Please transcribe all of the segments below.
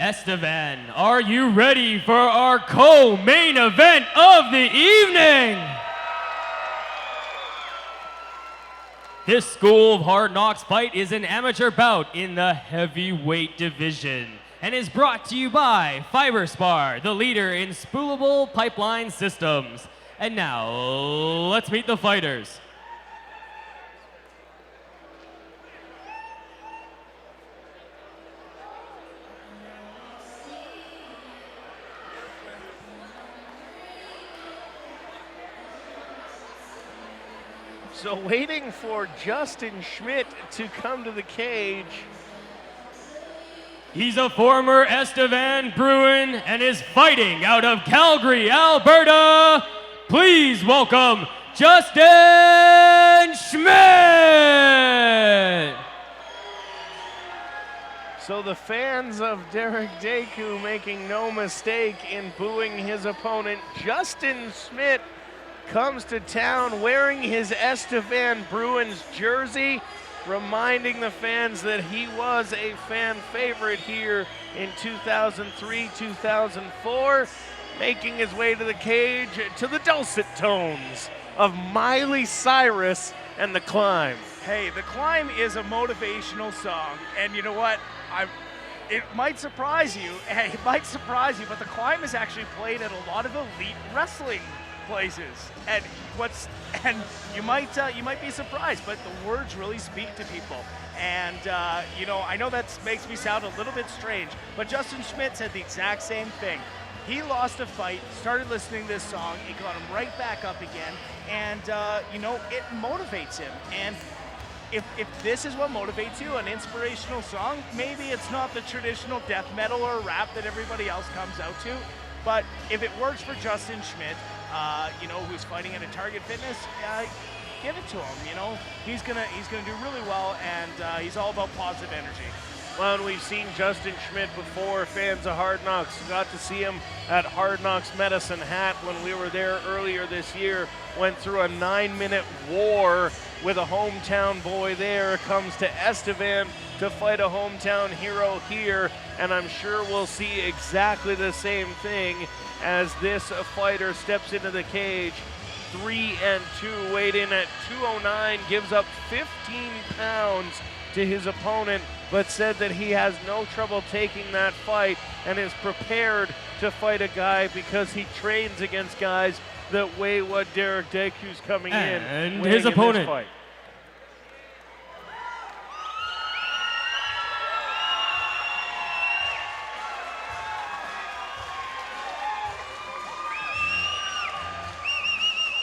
Estevan, are you ready for our co-main event of the evening? This School of Hard Knocks fight is an amateur bout in the heavyweight division and is brought to you by FiberSpar, the leader in spoolable pipeline systems. And now, let's meet the fighters. So waiting for Justin Schmit to come to the cage. He's a former Estevan Bruin and is fighting out of Calgary, Alberta. Please welcome Justin Schmit. So the fans of Derek Daku making no mistake in booing his opponent. Justin Schmit comes to town wearing his Estevan Bruins jersey, reminding the fans that he was a fan favorite here in 2003-2004, making his way to the cage to the dulcet tones of Miley Cyrus and The Climb. Hey, The Climb is a motivational song, and you know what? It might surprise you, but The Climb is actually played at a lot of elite wrestling places, and you might be surprised, but the words really speak to people. And you know, I know that makes me sound a little bit strange, but Justin Schmit said the exact same thing. He lost a fight, started listening to this song, it got him right back up again, and you know, it motivates him. And if this is what motivates you, an inspirational song, maybe it's not the traditional death metal or rap that everybody else comes out to, but if it works for Justin Schmit, you know, who's fighting at a Target Fitness, give it to him. You know, he's gonna do really well, and he's all about positive energy. Well, and we've seen Justin Schmit before, fans of Hard Knocks. Got to see him at Hard Knocks Medicine Hat when we were there earlier this year. Went through a 9-minute war with a hometown boy there. Comes to Estevan to fight a hometown hero here, and I'm sure we'll see exactly the same thing as this fighter steps into the cage. 3-2, weighed in at 209, gives up 15 pounds to his opponent, but said that he has no trouble taking that fight and is prepared to fight a guy because he trains against guys that weigh what Derek Daku's coming in. And his opponent. Fight.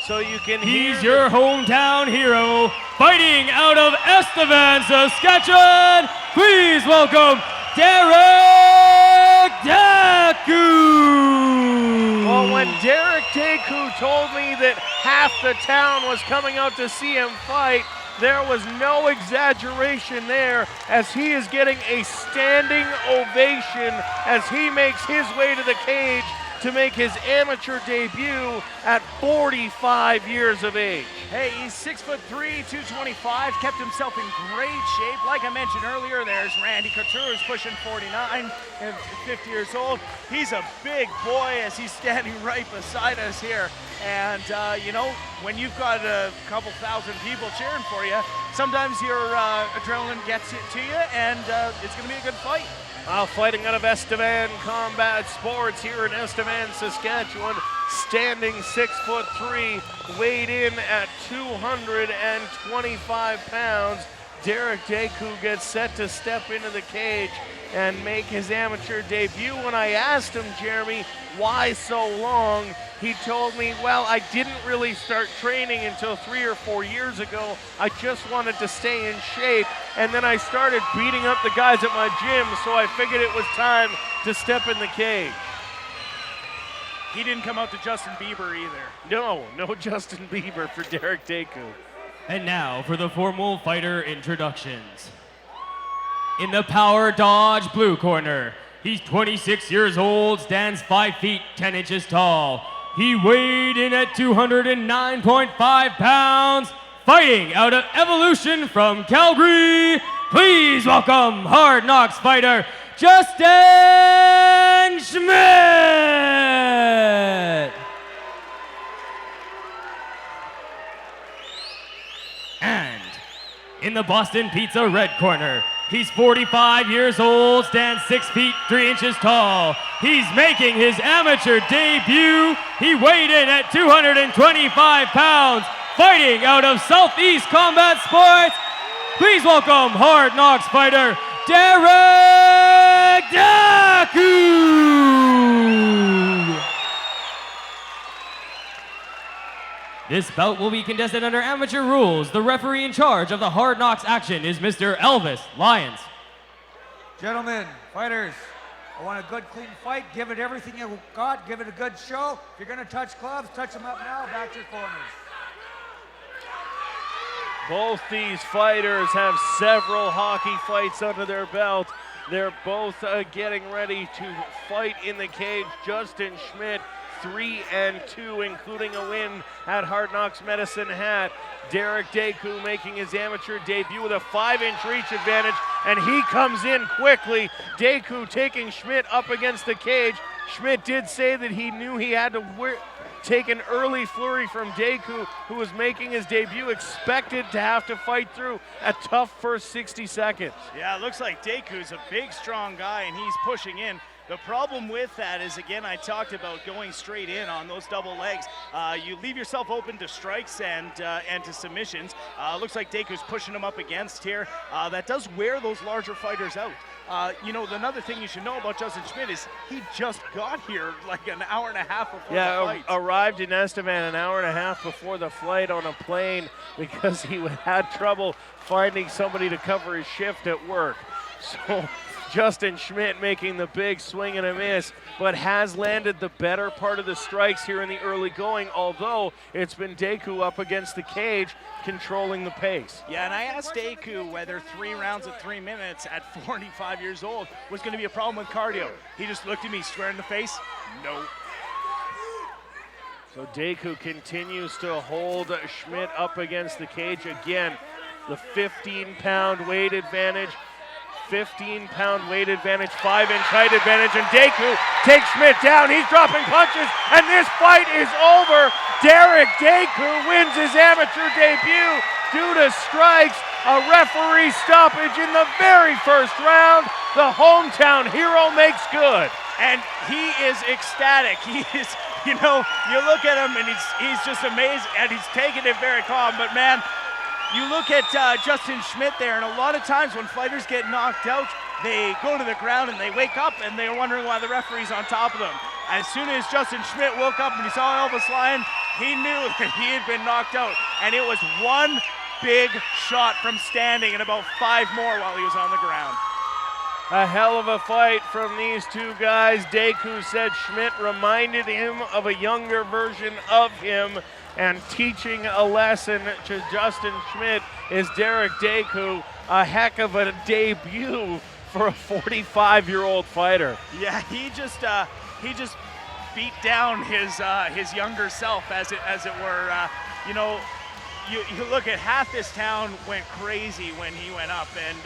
So you can He's your hometown hero, fighting out of Estevan, Saskatchewan. Please welcome Derek Daku. Well, when Derek Daku told me that half the town was coming out to see him fight, there was no exaggeration there, as he is getting a standing ovation as he makes his way to the cage to make his amateur debut at 45 years of age. Hey, he's 6'3", 225, kept himself in great shape. Like I mentioned earlier, there's Randy Couture, who's pushing 49 and 50 years old. He's a big boy as he's standing right beside us here. And, you know, when you've got a couple thousand people cheering for you, sometimes your adrenaline gets it to you, and it's going to be a good fight. Fighting out of Estevan Combat Sports here in Estevan, Saskatchewan, standing 6'3", weighed in at 225 pounds. Derek Daku gets set to step into the cage and make his amateur debut. When I asked him, Jeremy, why so long, he told me, well, I didn't really start training until 3 or 4 years ago. I just wanted to stay in shape, and then I started beating up the guys at my gym, so I figured it was time to step in the cage. He didn't come out to Justin Bieber either. No Justin Bieber for Derek Daku. And now for the formal fighter introductions. In the Power Dodge blue corner, he's 26 years old, stands 5 feet 10 inches tall. He weighed in at 209.5 pounds, fighting out of Evolution from Calgary, Please welcome Hard Knocks fighter, Justin Schmit! And in the Boston Pizza red corner, he's 45 years old, stands 6 feet 3 inches tall. He's making his amateur debut. He weighed in at 225 pounds, fighting out of Southeast Combat Sports. Please welcome Hard Knocks fighter, Daku! This bout will be contested under amateur rules. The referee in charge of the Hard Knocks action is Mr. Elvis Lyons. Gentlemen, fighters, I want a good, clean fight. Give it everything you got. Give it a good show. If you're going to touch gloves, touch them up now. Back to your corners. Both these fighters have several hockey fights under their belt. They're both getting ready to fight in the cage. Justin Schmit, 3-2, including a win at Hard Knocks Medicine Hat. Daku making his amateur debut with a 5-inch reach advantage, and he comes in quickly. Daku taking Schmit up against the cage. Schmit did say that he knew he had to take an early flurry from Daku, who was making his debut, expected to have to fight through a tough first 60 seconds. Yeah, it looks like Daku's a big, strong guy, and he's pushing in. The problem with that is, again, I talked about going straight in on those double legs. You leave yourself open to strikes and to submissions. Looks like Daku's pushing him up against here. That does wear those larger fighters out. You know, another thing you should know about Justin Schmit is he just got here like an hour and a half before the fight. Arrived in Estevan an hour and a half before the flight on a plane because he had trouble finding somebody to cover his shift at work. So Justin Schmit making the big swing and a miss, but has landed the better part of the strikes here in the early going, although it's been Daku up against the cage controlling the pace. Yeah, and I asked Daku whether 3 rounds at 3 minutes at 45 years old was going to be a problem with cardio. He just looked at me square in the face, no. So Daku continues to hold Schmit up against the cage again. The 15-pound weight advantage. 15-pound weight advantage, 5-inch height advantage, and Daku takes Schmit down. He's dropping punches, and this fight is over. Daku wins his amateur debut due to strikes, a referee stoppage in the very first round. The hometown hero makes good. And he is ecstatic. He is, you know, you look at him and he's just amazed, and he's taking it very calm, but man, you look at Justin Schmit there, and a lot of times when fighters get knocked out, they go to the ground and they wake up and they're wondering why the referee's on top of them. As soon as Justin Schmit woke up and he saw Elvis Lyon, he knew that he had been knocked out. And it was one big shot from standing and about 5 more while he was on the ground. A hell of a fight from these two guys. Daku said Schmit reminded him of a younger version of him, and teaching a lesson to Justin Schmit is Daku. A heck of a debut for a 45-year-old fighter. Yeah, he just beat down his younger self, as it were. You know, you look at half this town went crazy when he went up, and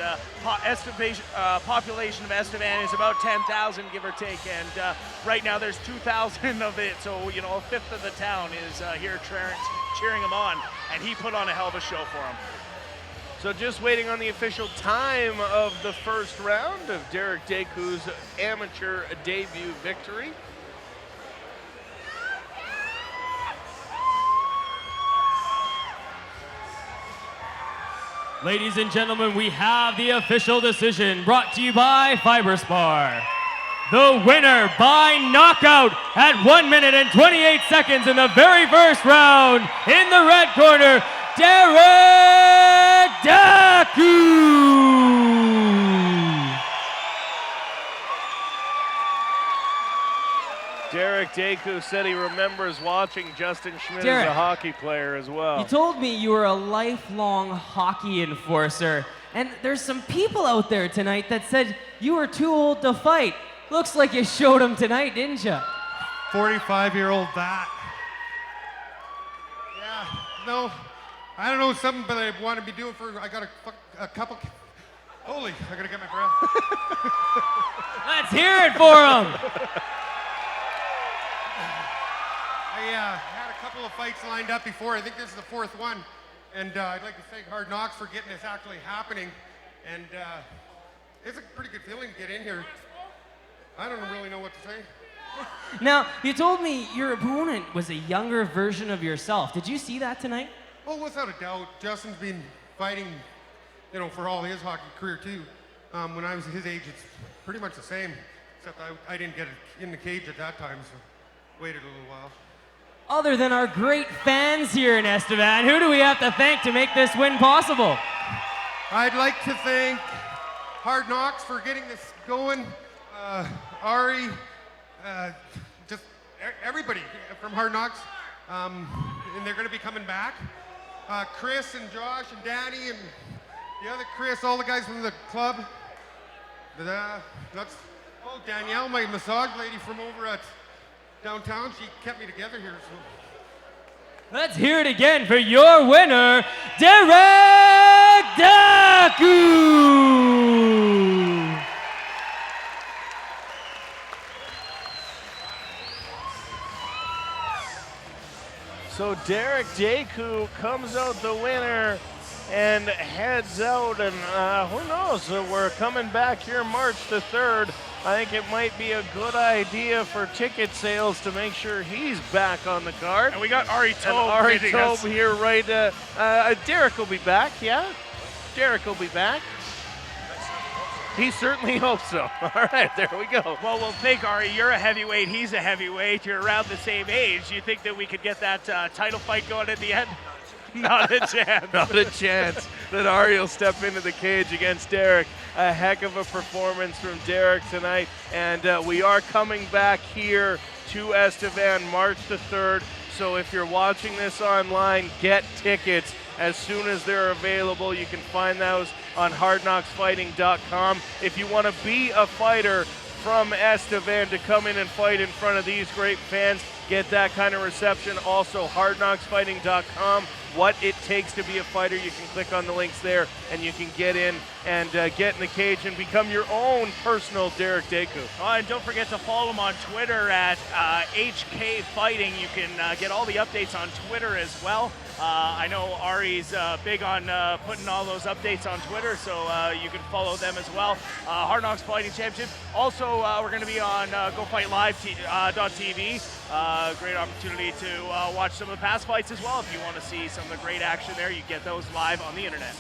population of Estevan is about 10,000, give or take, and right now there's 2,000 of it, so you know, a fifth of the town is here cheering him on, and he put on a hell of a show for him. So just waiting on the official time of the first round of Daku's amateur debut victory. Ladies and gentlemen, we have the official decision brought to you by FiberSpar. The winner by knockout at 1 minute and 28 seconds in the very first round, in the red corner, Daku! Daku said he remembers watching Justin Schmit as a hockey player as well. You told me you were a lifelong hockey enforcer, and there's some people out there tonight that said you were too old to fight. Looks like you showed them tonight, didn't you? 45-year-old that. Yeah, no, I don't know, something, but I want to be doing for, I got a couple Holy, I gotta get my breath. Let's hear it for him. I had a couple of fights lined up before. I think this is the fourth one. And I'd like to thank Hard Knocks for getting this actually happening. And it's a pretty good feeling to get in here. I don't really know what to say. Now, you told me your opponent was a younger version of yourself. Did you see that tonight? Oh, without a doubt. Justin's been fighting, for all his hockey career too. When I was his age, it's pretty much the same, except I didn't get in the cage at that time, so waited a little while. Other than our great fans here in Estevan, who do we have to thank to make this win possible? I'd like to thank Hard Knocks for getting this going. Ari, just everybody from Hard Knocks, and they're going to be coming back. Chris and Josh and Danny and the other Chris, all the guys from the club. Danielle, my massage lady from over at downtown, she kept me together here. So. Let's hear it again for your winner, Derek Daku! So Derek Daku comes out the winner and heads out, and who knows, we're coming back here March the 3rd. I think it might be a good idea for ticket sales to make sure he's back on the card. And we got Ari And Tobe Ari meeting Tobe us. here, right? Derek will be back, yeah? Derek will be back. He certainly hopes so. All right, there we go. Well, we'll think, Ari, you're a heavyweight, he's a heavyweight, you're around the same age. You think that we could get that title fight going at the end? Not a chance. Not a chance that Ari will step into the cage against Derek. A heck of a performance from Derek tonight. And we are coming back here to Estevan March the 3rd. So if you're watching this online, get tickets as soon as they're available. You can find those on hardknocksfighting.com. If you want to be a fighter from Estevan to come in and fight in front of these great fans, get that kind of reception. Also, hardknocksfighting.com. What it takes to be a fighter. You can click on the links there and you can get in and get in the cage and become your own personal Derek Daku. And don't forget to follow him on Twitter at HK Fighting. You can get all the updates on Twitter as well. I know Ari's big on putting all those updates on Twitter, so you can follow them as well. Hard Knocks Fighting Championship. Also, we're going to be on GoFightLive.tv. Great opportunity to watch some of the past fights as well. If you want to see some of the great action there, you get those live on the internet.